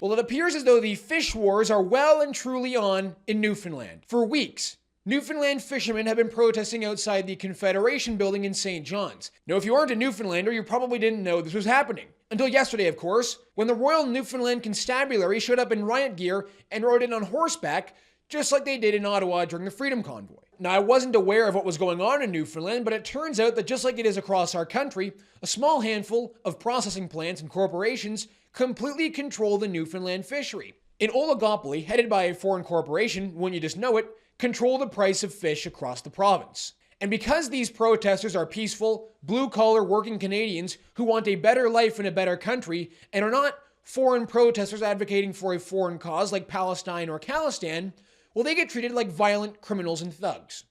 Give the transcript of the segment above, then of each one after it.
Well, it appears as though the fish wars are well and truly on in Newfoundland. For weeks, Newfoundland fishermen have been protesting outside the Confederation Building in St. John's. Now, if you aren't a Newfoundlander, you probably didn't know this was happening. Until yesterday, of course, when the Royal Newfoundland Constabulary showed up in riot gear and rode in on horseback, just like they did in Ottawa during the Freedom Convoy. Now, I wasn't aware of what was going on in Newfoundland, but it turns out that just like it is across our country, a small handful of processing plants and corporations completely control the Newfoundland fishery. An oligopoly headed by a foreign corporation, wouldn't you just know it, control the price of fish across the province. And because these protesters are peaceful, blue-collar working Canadians who want a better life in a better country and are not foreign protesters advocating for a foreign cause like Palestine or Khalistan, well, they get treated like violent criminals and thugs.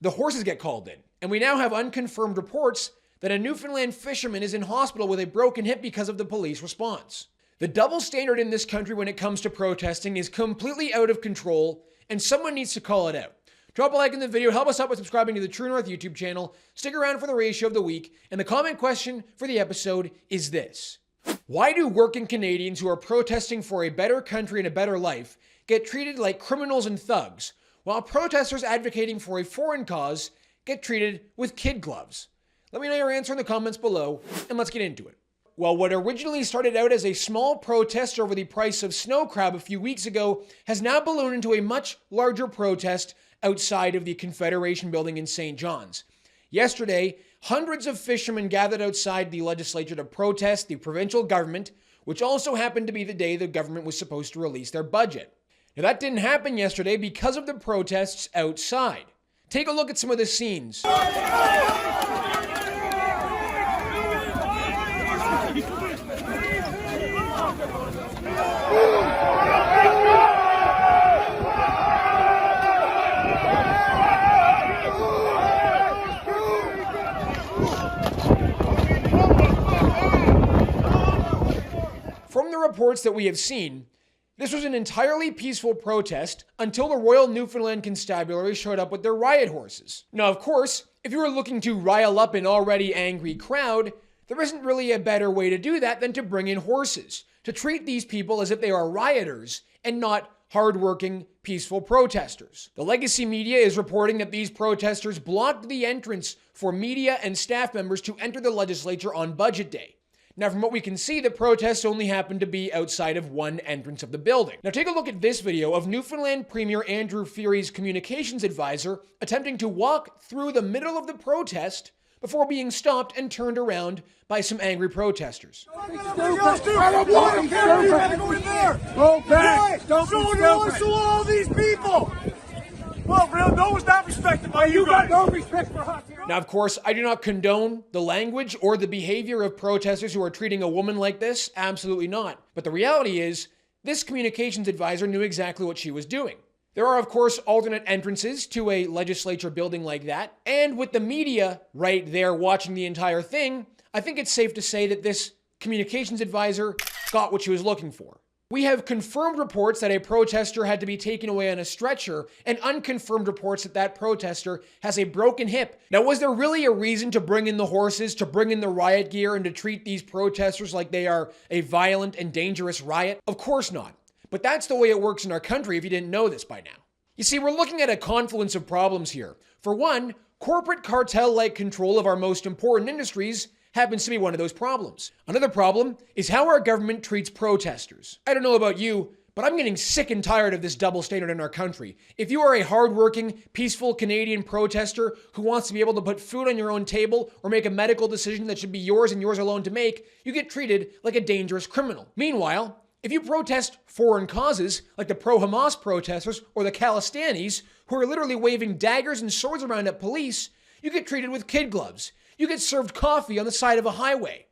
The horses get called in, and we now have unconfirmed reports that a Newfoundland fisherman is in hospital with a broken hip because of the police response. The double standard in this country when it comes to protesting is completely out of control, and someone needs to call it out. Drop a like in the video, help us out by subscribing to the True North YouTube channel, stick around for the ratio of the week, and the comment question for the episode is this. Why do working Canadians who are protesting for a better country and a better life get treated like criminals and thugs, while protesters advocating for a foreign cause get treated with kid gloves? Let me know your answer in the comments below, and let's get into it. Well, what originally started out as a small protest over the price of snow crab a few weeks ago has now ballooned into a much larger protest outside of the Confederation Building in St. John's. Yesterday, hundreds of fishermen gathered outside the legislature to protest the provincial government, which also happened to be the day the government was supposed to release their budget. Now, that didn't happen yesterday because of the protests outside. Take a look at some of the scenes. From the reports that we have seen, this was an entirely peaceful protest until the Royal Newfoundland Constabulary showed up with their riot horses. Now, of course, if you were looking to rile up an already angry crowd, there isn't really a better way to do that than to bring in horses, to treat these people as if they are rioters and not hardworking, peaceful protesters. The legacy media is reporting that these protesters blocked the entrance for media and staff members to enter the legislature on budget day. Now, from what we can see, the protests only happened to be outside of one entrance of the building. Now, take a look at this video of Newfoundland Premier Andrew Feary's communications advisor attempting to walk through the middle of the protest before being stopped and turned around by some angry protesters. I don't want to care if you have to go in there. Go back. Don't so all these people. Well, real, no one's not respected by you guys. Got no respect for us here. Now, of course, I do not condone the language or the behavior of protesters who are treating a woman like this. Absolutely not. But the reality is, this communications advisor knew exactly what she was doing. There are, of course, alternate entrances to a legislature building like that. And with the media right there watching the entire thing, I think it's safe to say that this communications advisor got what she was looking for. We have confirmed reports that a protester had to be taken away on a stretcher and unconfirmed reports that that protester has a broken hip. Now, was there really a reason to bring in the horses, to bring in the riot gear, and to treat these protesters like they are a violent and dangerous riot? Of course not. But that's the way it works in our country if you didn't know this by now. You see, we're looking at a confluence of problems here. For one, corporate cartel-like control of our most important industries happens to be one of those problems. Another problem is how our government treats protesters. I don't know about you, but I'm getting sick and tired of this double standard in our country. If you are a hardworking, peaceful Canadian protester who wants to be able to put food on your own table or make a medical decision that should be yours and yours alone to make, you get treated like a dangerous criminal. Meanwhile, if you protest foreign causes, like the pro-Hamas protesters or the Khalistanis, who are literally waving daggers and swords around at police, you get treated with kid gloves. You get served coffee on the side of a highway.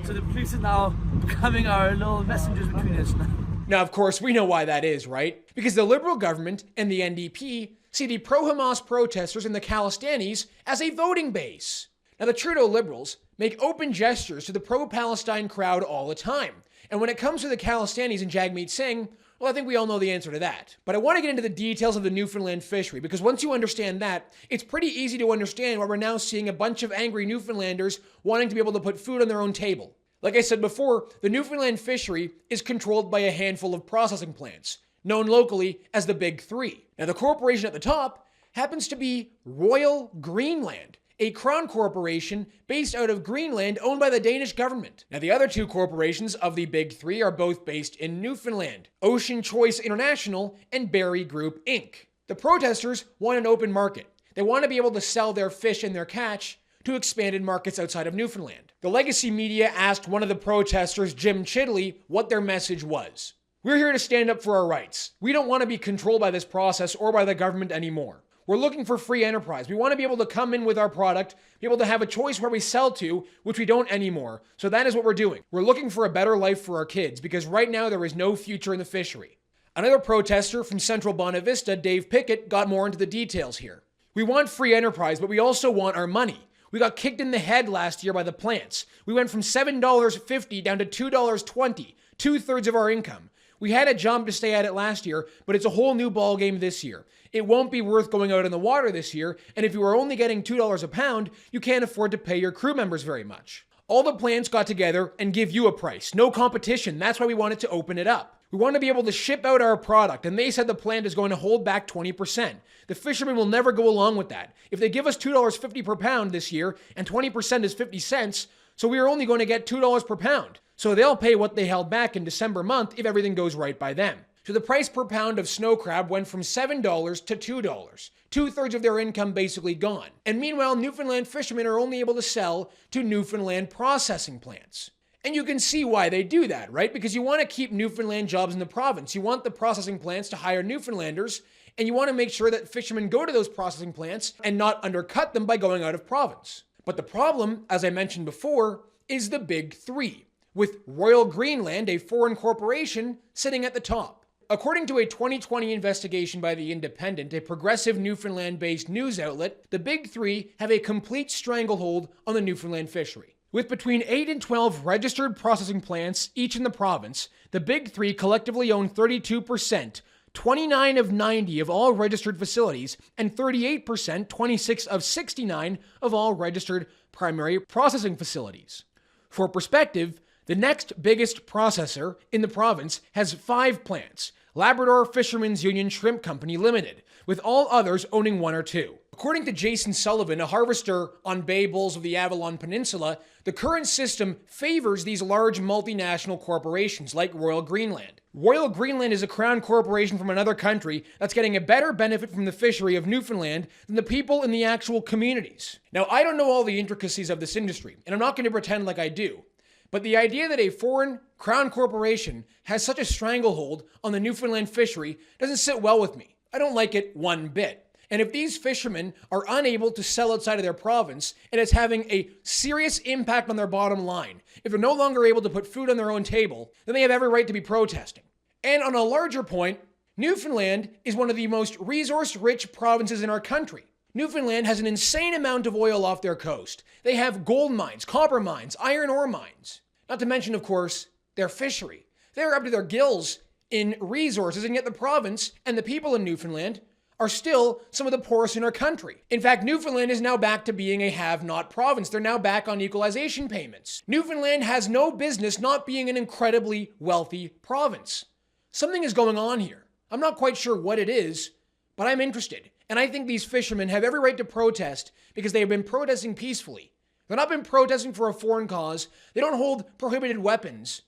So the police are now becoming our little messengers between us now. Now, of course, we know why that is, right? Because the Liberal government and the NDP see the pro-Hamas protesters and the Khalistanis as a voting base. Now, the Trudeau Liberals make open gestures to the pro-Palestine crowd all the time. And when it comes to the Khalistanis and Jagmeet Singh, well, I think we all know the answer to that. But I want to get into the details of the Newfoundland fishery, because once you understand that, it's pretty easy to understand why we're now seeing a bunch of angry Newfoundlanders wanting to be able to put food on their own table. Like I said before, the Newfoundland fishery is controlled by a handful of processing plants, known locally as the Big Three. Now, the corporation at the top happens to be Royal Greenland, a crown corporation based out of Greenland owned by the Danish government. Now, the other two corporations of the Big Three are both based in Newfoundland: Ocean Choice International and Berry Group Inc. The protesters want an open market. They want to be able to sell their fish and their catch to expanded markets outside of Newfoundland. The legacy media asked one of the protesters, Jim Chidley, what their message was. We're here to stand up for our rights. We don't want to be controlled by this process or by the government anymore. We're looking for free enterprise. We want to be able to come in with our product, be able to have a choice where we sell to, which we don't anymore. So that is what we're doing. We're looking for a better life for our kids because right now there is no future in the fishery. Another protester from Central Bonavista, Dave Pickett, got more into the details here. We want free enterprise, but we also want our money. We got kicked in the head last year by the plants. We went from $7.50 down to $2.20, 2/3 of our income. We had a job to stay at it last year, but it's a whole new ball game this year. It won't be worth going out in the water this year, and if you are only getting $2 a pound, you can't afford to pay your crew members very much. All the plants got together and give you a price. No competition. That's why we wanted to open it up. We want to be able to ship out our product, and they said the plant is going to hold back 20%. The fishermen will never go along with that. If they give us $2.50 per pound this year, and 20% is 50 cents, so we are only going to get $2 per pound. So they'll pay what they held back in December month if everything goes right by them. So the price per pound of snow crab went from $7 to $2. 2/3 of their income basically gone. And meanwhile, Newfoundland fishermen are only able to sell to Newfoundland processing plants. And you can see why they do that, right? Because you want to keep Newfoundland jobs in the province. You want the processing plants to hire Newfoundlanders, and you want to make sure that fishermen go to those processing plants and not undercut them by going out of province. But the problem, as I mentioned before, is the Big Three, with Royal Greenland, a foreign corporation, sitting at the top. According to a 2020 investigation by The Independent, a progressive Newfoundland-based news outlet, the Big Three have a complete stranglehold on the Newfoundland fishery. With between 8 and 12 registered processing plants each in the province, the Big Three collectively own 32%, 29 of 90 of all registered facilities, and 38%, 26 of 69 of all registered primary processing facilities. For perspective, the next biggest processor in the province has 5 plants, Labrador Fishermen's Union Shrimp Company Limited, with all others owning 1 or 2. According to Jason Sullivan, a harvester on Bay Bulls of the Avalon Peninsula, the current system favors these large multinational corporations like Royal Greenland. Royal Greenland is a crown corporation from another country that's getting a better benefit from the fishery of Newfoundland than the people in the actual communities. Now, I don't know all the intricacies of this industry, and I'm not going to pretend like I do. But the idea that a foreign crown corporation has such a stranglehold on the Newfoundland fishery doesn't sit well with me. I don't like it one bit. And if these fishermen are unable to sell outside of their province, and it's having a serious impact on their bottom line, if they're no longer able to put food on their own table, then they have every right to be protesting. And on a larger point, Newfoundland is one of the most resource-rich provinces in our country. Newfoundland has an insane amount of oil off their coast. They have gold mines, copper mines, iron ore mines. Not to mention, of course, their fishery. They're up to their gills in resources, and yet the province and the people in Newfoundland are still some of the poorest in our country. In fact, Newfoundland is now back to being a have-not province. They're now back on equalization payments. Newfoundland has no business not being an incredibly wealthy province. Something is going on here. I'm not quite sure what it is, but I'm interested. And I think these fishermen have every right to protest because they have been protesting peacefully. They've not been protesting for a foreign cause. They don't hold prohibited weapons.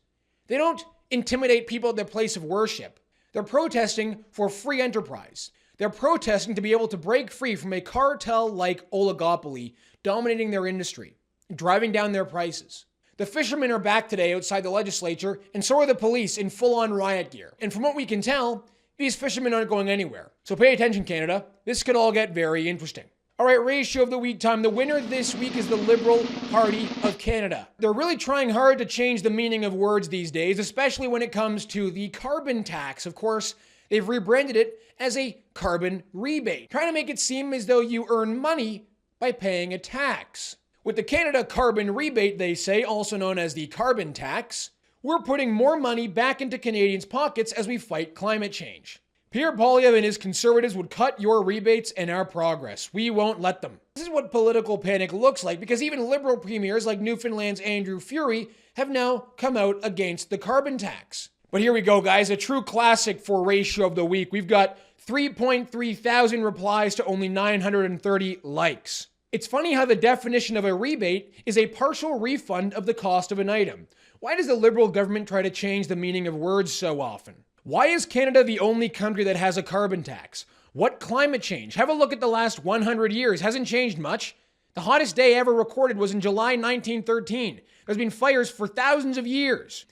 They don't intimidate people at their place of worship. They're protesting for free enterprise. They're protesting to be able to break free from a cartel-like oligopoly dominating their industry, driving down their prices. The fishermen are back today outside the legislature, and so are the police in full-on riot gear. And from what we can tell, these fishermen aren't going anywhere. So pay attention, Canada. This could all get very interesting. All right, ratio of the week time. The winner this week is the Liberal Party of Canada. They're really trying hard to change the meaning of words these days, especially when it comes to the carbon tax. Of course, they've rebranded it as a carbon rebate, trying to make it seem as though you earn money by paying a tax. With the Canada Carbon Rebate, they say, also known as the carbon tax, we're putting more money back into Canadians' pockets as we fight climate change. Pierre Poilievre and his conservatives would cut your rebates and our progress. We won't let them. This is what political panic looks like, because even liberal premiers like Newfoundland's Andrew Furey have now come out against the carbon tax. But here we go, guys, a true classic for ratio of the week. We've got 3.3 thousand replies to only 930 likes. It's funny how the definition of a rebate is a partial refund of the cost of an item. Why does the Liberal government try to change the meaning of words so often? Why is Canada the only country that has a carbon tax? What climate change? Have a look at the last 100 years. Hasn't changed much. The hottest day ever recorded was in July 1913. There's been fires for thousands of years.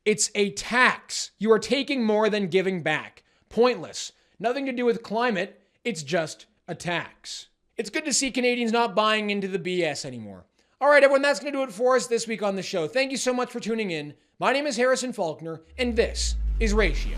It's a tax. You are taking more than giving back. Pointless. Nothing to do with climate. It's just a tax. It's good to see Canadians not buying into the BS anymore. All right, everyone, that's going to do it for us this week on the show. Thank you so much for tuning in. My name is Harrison Faulkner, and this is Ratio.